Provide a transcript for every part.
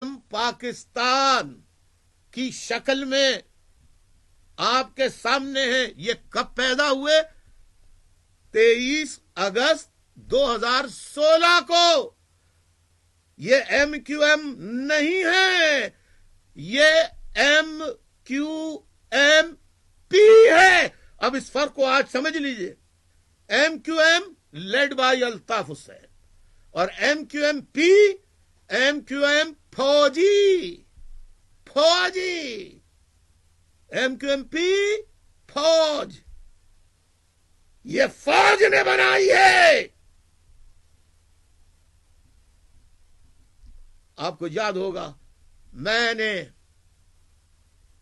ہم پاکستان کی شکل میں آپ کے سامنے ہیں. یہ کب پیدا ہوئے؟ 23 اگست 2016 کو. یہ ایم کیو ایم نہیں ہے, یہ ایم کیو ایم پی ہے. اب اس فرق کو آج سمجھ لیجئے. M Q M led by Altaf Hussain اور M Q M P, M Q M فوجی. ایم کیو ایم پی فوج. یہ فوج نے بنائی ہے. آپ کو یاد ہوگا میں نے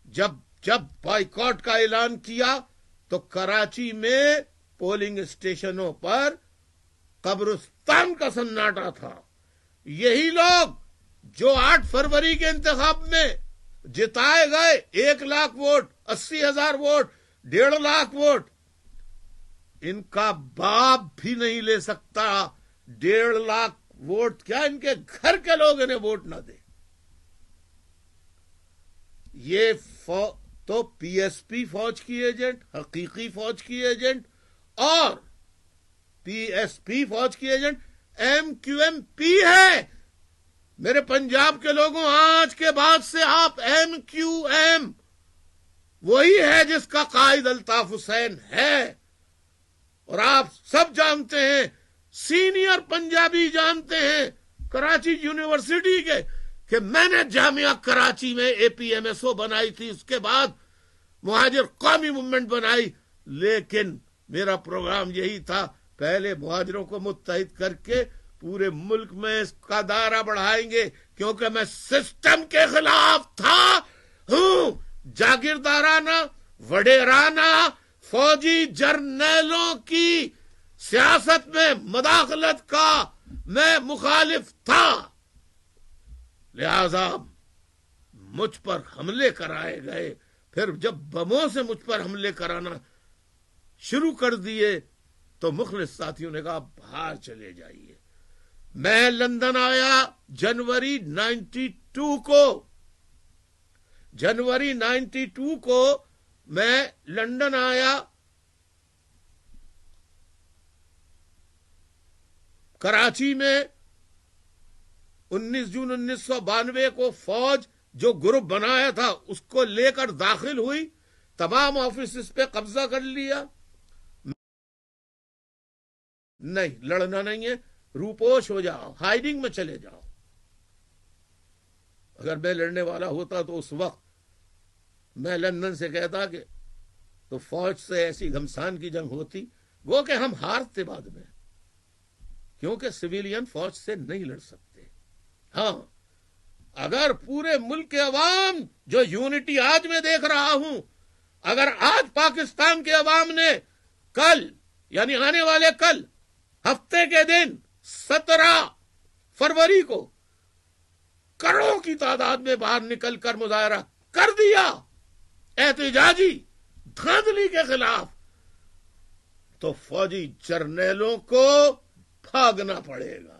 جب بائیکاٹ کا اعلان کیا تو کراچی میں پولنگ اسٹیشنوں پر قبرستان کا سناٹا تھا. یہی لوگ جو 8 فروری کے انتخاب میں جتائے گئے 1 lakh vote, 80,000 vote, 1.5 lakh vote, ان کا باپ بھی نہیں لے سکتا. 1.5 لاکھ ووٹ کیا ان کے گھر کے لوگ انہیں ووٹ نہ دیں. یہ تو پی ایس پی فوج کی ایجنٹ, حقیقی فوج کی ایجنٹ, اور پی ایس پی فوج کی agent M Q M P ہے. میرے پنجاب کے لوگوں, آج کے بعد سے آپ ایم کیو ایم وہی ہے جس کا قائد الطاف حسین ہے. اور آپ سب جانتے ہیں, سینئر پنجابی جانتے ہیں کراچی یونیورسٹی کے, کہ میں نے جامعہ کراچی میں اے پی ایم ایس او بنائی تھی, اس کے بعد مہاجر قومی موومنٹ بنائی. لیکن میرا پروگرام یہی تھا, پہلے مہاجروں کو متحد کر کے پورے ملک میں اس کا دائرہ بڑھائیں گے, کیونکہ میں سسٹم کے خلاف تھا. جاگیردارانہ, وڈیرانہ, فوجی جرنیلوں کی سیاست میں مداخلت کا میں مخالف تھا. لہذا مجھ پر حملے کرائے گئے. پھر جب بموں سے مجھ پر حملے کرانا شروع کر دیے تو مخلص ساتھیوں نے کہا باہر چلے جائیے. میں لندن آیا جنوری 92 کو میں لندن آیا. کراچی میں 19 جون 1992 کو فوج جو گروپ بنایا تھا اس کو لے کر داخل ہوئی, تمام آفیسز پہ قبضہ کر لیا. نہیں, لڑنا نہیں ہے, روپوش ہو جاؤ, ہائیڈنگ میں چلے جاؤ. اگر میں لڑنے والا ہوتا تو اس وقت میں لندن سے کہتا کہ تو فوج سے ایسی گھمسان کی جنگ ہوتی, وہ کہ ہم ہارتے بعد میں, کیونکہ سویلین فوج سے نہیں لڑ سکتے. ہاں, اگر پورے ملک کے عوام جو یونٹی آج میں دیکھ رہا ہوں, اگر آج پاکستان کے عوام نے کل, یعنی آنے والے کل, ہفتے کے دن 17 فروری کو کروڑوں کی تعداد میں باہر نکل کر مظاہرہ کر دیا احتجاجی دھاندلی کے خلاف, تو فوجی جرنیلوں کو بھاگنا پڑے گا.